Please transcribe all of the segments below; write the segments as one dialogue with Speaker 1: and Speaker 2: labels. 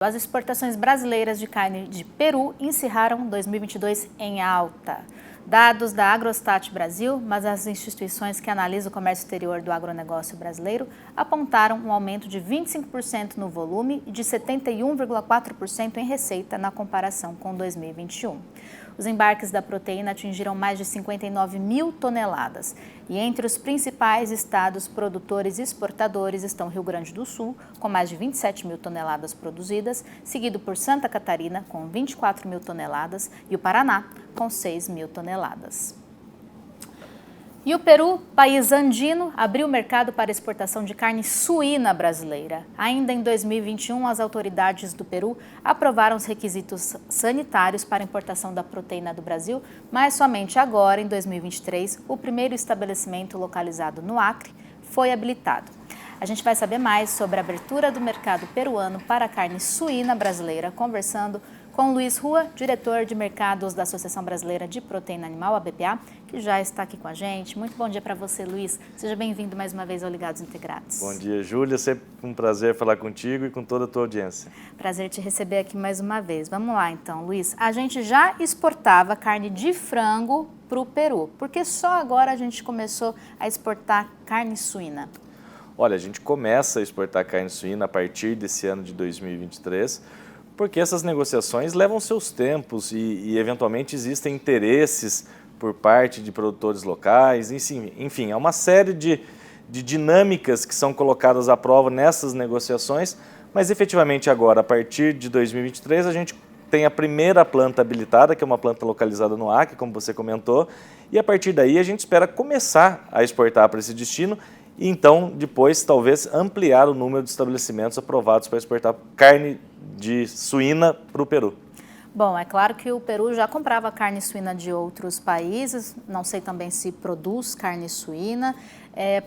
Speaker 1: As exportações brasileiras de carne de peru encerraram 2022 em alta. Dados da Agrostat Brasil, mas as instituições que analisam o comércio exterior do agronegócio brasileiro apontaram um aumento de 25% no volume e de 71,4% em receita na comparação com 2021. Os embarques da proteína atingiram mais de 59 mil toneladas. E entre os principais estados produtores e exportadores estão Rio Grande do Sul, com mais de 27 mil toneladas produzidas, seguido por Santa Catarina, com 24 mil toneladas, e o Paraná, com 6 mil toneladas. E o Peru, país andino, abriu o mercado para exportação de carne suína brasileira. Ainda em 2021, as autoridades do Peru aprovaram os requisitos sanitários para a importação da proteína do Brasil, mas somente agora, em 2023, o primeiro estabelecimento localizado no Acre foi habilitado. A gente vai saber mais sobre a abertura do mercado peruano para a carne suína brasileira, conversando com Luiz Rua, diretor de mercados da Associação Brasileira de Proteína Animal, a BPA, que já está aqui com a gente. Muito bom dia para você, Luiz. Seja bem-vindo mais uma vez ao Ligados Integrados.
Speaker 2: Bom dia, Júlia. Sempre um prazer falar contigo e com toda a tua audiência.
Speaker 1: Prazer te receber aqui mais uma vez. Vamos lá, então, Luiz. A gente já exportava carne de frango para o Peru. Por que só agora a gente começou a exportar carne suína?
Speaker 2: Olha, a gente começa a exportar carne suína a partir desse ano de 2023, porque essas negociações levam seus tempos e eventualmente existem interesses por parte de produtores locais, enfim, há uma série de dinâmicas que são colocadas à prova nessas negociações, mas efetivamente agora, a partir de 2023, a gente tem a primeira planta habilitada, que é uma planta localizada no Acre, como você comentou, e a partir daí a gente espera começar a exportar para esse destino e então depois talvez ampliar o número de estabelecimentos aprovados para exportar carne de suína para o Peru.
Speaker 1: Bom, é claro que o Peru já comprava carne suína de outros países, não sei também se produz carne suína.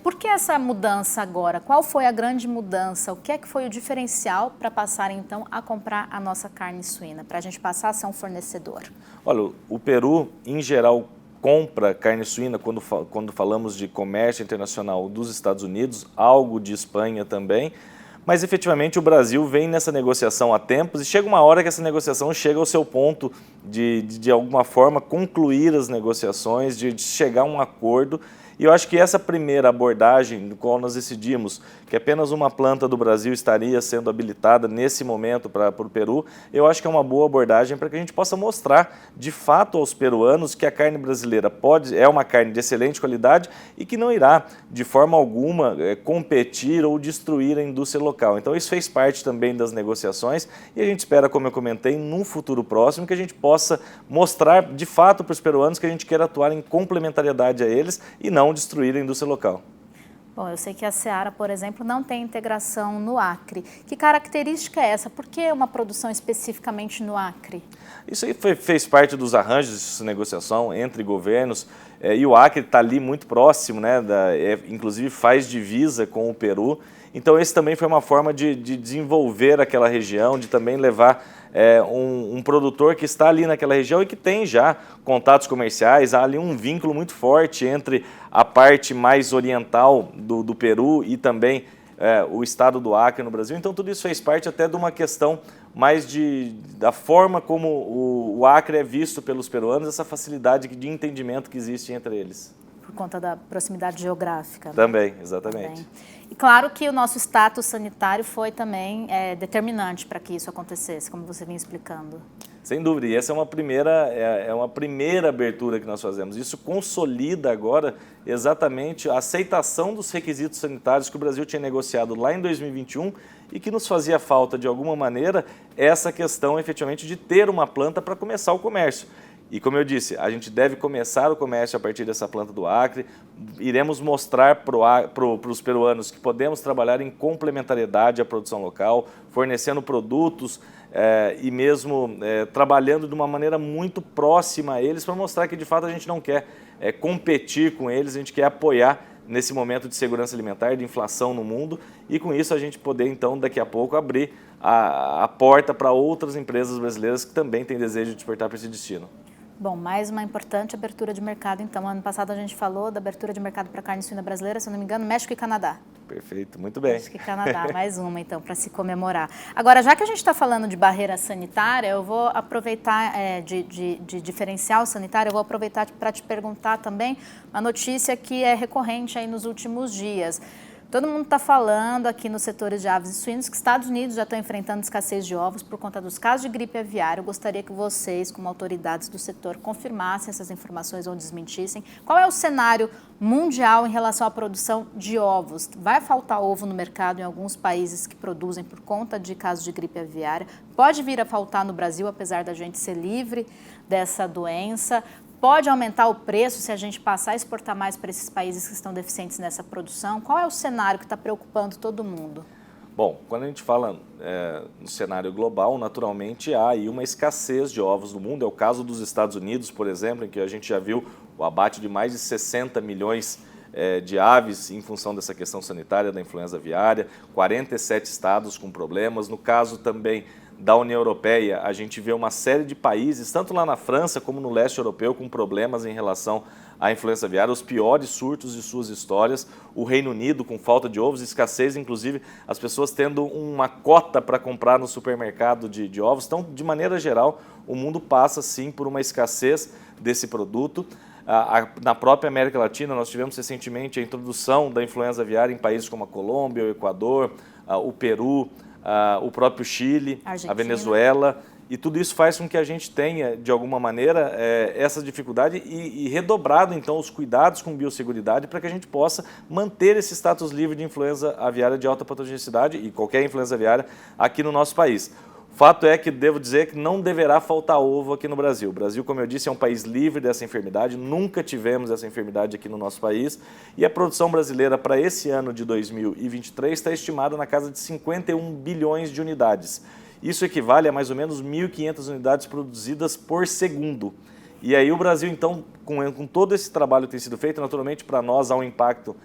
Speaker 1: Por que essa mudança agora? Qual foi a grande mudança? O que é que foi o diferencial para passar então a comprar a nossa carne suína, para a gente passar a ser um fornecedor?
Speaker 2: Olha, o Peru, em geral, compra carne suína quando falamos de comércio internacional dos Estados Unidos, algo de Espanha também, mas efetivamente o Brasil vem nessa negociação há tempos e chega uma hora que essa negociação chega ao seu ponto de alguma forma concluir as negociações, de chegar a um acordo. E eu acho que essa primeira abordagem, no qual nós decidimos que apenas uma planta do Brasil estaria sendo habilitada nesse momento para o Peru, eu acho que é uma boa abordagem para que a gente possa mostrar de fato aos peruanos que a carne brasileira é uma carne de excelente qualidade e que não irá de forma alguma competir ou destruir a indústria local. Então isso fez parte também das negociações e a gente espera, como eu comentei, num futuro próximo que a gente possa mostrar de fato para os peruanos que a gente quer atuar em complementariedade a eles e não destruir a indústria local.
Speaker 1: Bom, eu sei que a Seara, por exemplo, não tem integração no Acre. Que característica é essa? Por que uma produção especificamente no Acre?
Speaker 2: Isso aí fez parte dos arranjos de negociação entre governos e o Acre está ali muito próximo, né, inclusive faz divisa com o Peru. Então esse também foi uma forma de desenvolver aquela região, de também levar um produtor que está ali naquela região e que tem já contatos comerciais, há ali um vínculo muito forte entre a parte mais oriental do Peru e também o estado do Acre no Brasil. Então tudo isso fez parte até de uma questão mais da forma como o Acre é visto pelos peruanos, essa facilidade de entendimento que existe entre eles.
Speaker 1: Por conta da proximidade geográfica.
Speaker 2: Também, exatamente.
Speaker 1: Também. E claro que o nosso status sanitário foi também determinante para que isso acontecesse, como você vinha explicando.
Speaker 2: Sem dúvida, e essa é uma primeira abertura que nós fazemos. Isso consolida agora exatamente a aceitação dos requisitos sanitários que o Brasil tinha negociado lá em 2021 e que nos fazia falta, de alguma maneira, essa questão efetivamente de ter uma planta para começar o comércio. E como eu disse, a gente deve começar o comércio a partir dessa planta do Acre, iremos mostrar para os peruanos que podemos trabalhar em complementariedade à produção local, fornecendo produtos e mesmo trabalhando de uma maneira muito próxima a eles para mostrar que de fato a gente não quer competir com eles, a gente quer apoiar nesse momento de segurança alimentar, de inflação no mundo e com isso a gente poder então daqui a pouco abrir a porta para outras empresas brasileiras que também têm desejo de exportar para esse destino.
Speaker 1: Bom, mais uma importante abertura de mercado, então. Ano passado a gente falou da abertura de mercado para carne suína brasileira, se não me engano, México e Canadá.
Speaker 2: Perfeito, muito bem.
Speaker 1: Acho que Canadá, mais uma então, para se comemorar. Agora, já que a gente está falando de barreira sanitária, eu vou aproveitar de diferencial sanitário, eu vou aproveitar para te perguntar também uma notícia que é recorrente aí nos últimos dias. Todo mundo está falando aqui nos setores de aves e suínos que Estados Unidos já estão enfrentando escassez de ovos por conta dos casos de gripe aviária. Eu gostaria que vocês, como autoridades do setor, confirmassem essas informações ou desmentissem. Qual é o cenário mundial em relação à produção de ovos? Vai faltar ovo no mercado em alguns países que produzem por conta de casos de gripe aviária? Pode vir a faltar no Brasil, apesar da gente ser livre dessa doença? Pode aumentar o preço se a gente passar a exportar mais para esses países que estão deficientes nessa produção? Qual é o cenário que está preocupando todo mundo?
Speaker 2: Bom, quando a gente fala no cenário global, naturalmente há aí uma escassez de ovos no mundo. É o caso dos Estados Unidos, por exemplo, em que a gente já viu o abate de mais de 60 milhões de aves em função dessa questão sanitária da influenza aviária, 47 estados com problemas. No caso também da União Europeia, a gente vê uma série de países, tanto lá na França como no leste europeu, com problemas em relação à influenza aviária, os piores surtos de suas histórias, o Reino Unido com falta de ovos, escassez, inclusive as pessoas tendo uma cota para comprar no supermercado de ovos. Então, de maneira geral, o mundo passa sim por uma escassez desse produto. Na própria América Latina, nós tivemos recentemente a introdução da influenza aviária em países como a Colômbia, o Equador, o Peru, o próprio Chile, Argentina, a Venezuela, e tudo isso faz com que a gente tenha, de alguma maneira, essa dificuldade e redobrado, então, os cuidados com biosseguridade para que a gente possa manter esse status livre de influenza aviária de alta patogenicidade e qualquer influenza aviária aqui no nosso país. O fato é que devo dizer que não deverá faltar ovo aqui no Brasil. O Brasil, como eu disse, é um país livre dessa enfermidade, nunca tivemos essa enfermidade aqui no nosso país e a produção brasileira para esse ano de 2023 está estimada na casa de 51 bilhões de unidades. Isso equivale a mais ou menos 1.500 unidades produzidas por segundo. E aí o Brasil, então, com todo esse trabalho que tem sido feito, naturalmente para nós há um impacto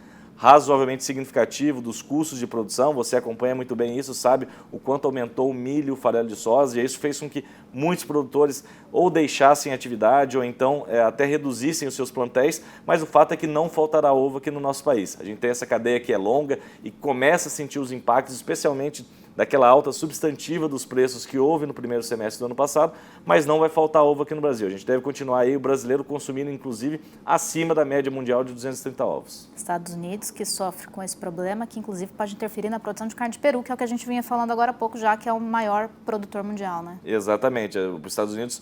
Speaker 2: razoavelmente significativo dos custos de produção. Você acompanha muito bem isso, sabe o quanto aumentou o milho, o farelo de soja, e isso fez com que muitos produtores ou deixassem atividade ou então até reduzissem os seus plantéis, mas o fato é que não faltará ovo aqui no nosso país. A gente tem essa cadeia que é longa e começa a sentir os impactos, especialmente daquela alta substantiva dos preços que houve no primeiro semestre do ano passado, mas não vai faltar ovo aqui no Brasil. A gente deve continuar aí o brasileiro consumindo, inclusive, acima da média mundial de 230 ovos.
Speaker 1: Estados Unidos, que sofre com esse problema, que inclusive pode interferir na produção de carne de peru, que é o que a gente vinha falando agora há pouco, já que é o maior produtor mundial, né?
Speaker 2: Exatamente. Os Estados Unidos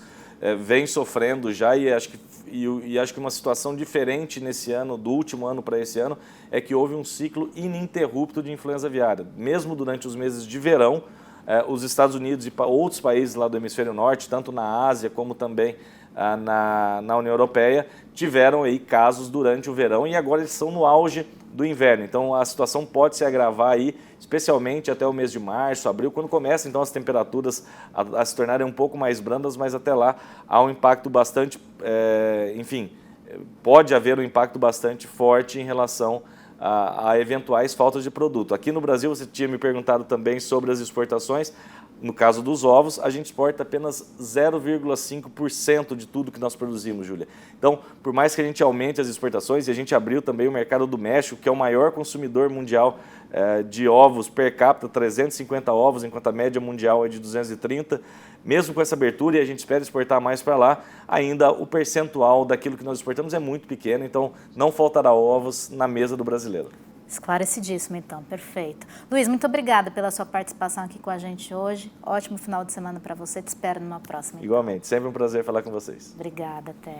Speaker 2: vem sofrendo já e acho que uma situação diferente nesse ano, do último ano para esse ano, é que houve um ciclo ininterrupto de influenza aviária. Mesmo durante os meses de verão, os Estados Unidos e outros países lá do hemisfério norte, tanto na Ásia como também na União Europeia, tiveram aí casos durante o verão e agora eles estão no auge do inverno. Então a situação pode se agravar aí, especialmente até o mês de março, abril, quando começam então as temperaturas a se tornarem um pouco mais brandas, mas até lá há um impacto bastante, pode haver um impacto bastante forte em relação a eventuais faltas de produto. Aqui no Brasil, você tinha me perguntado também sobre as exportações. No caso dos ovos, a gente exporta apenas 0,5% de tudo que nós produzimos, Júlia. Então, por mais que a gente aumente as exportações, e a gente abriu também o mercado do México, que é o maior consumidor mundial de ovos per capita, 350 ovos, enquanto a média mundial é de 230. Mesmo com essa abertura, e a gente espera exportar mais para lá, ainda o percentual daquilo que nós exportamos é muito pequeno, então não faltará ovos na mesa do brasileiro.
Speaker 1: Esclarecidíssimo, então. Perfeito. Luiz, muito obrigada pela sua participação aqui com a gente hoje. Ótimo final de semana para você. Te espero numa próxima.
Speaker 2: Igualmente. Sempre um prazer falar com vocês.
Speaker 1: Obrigada. Até.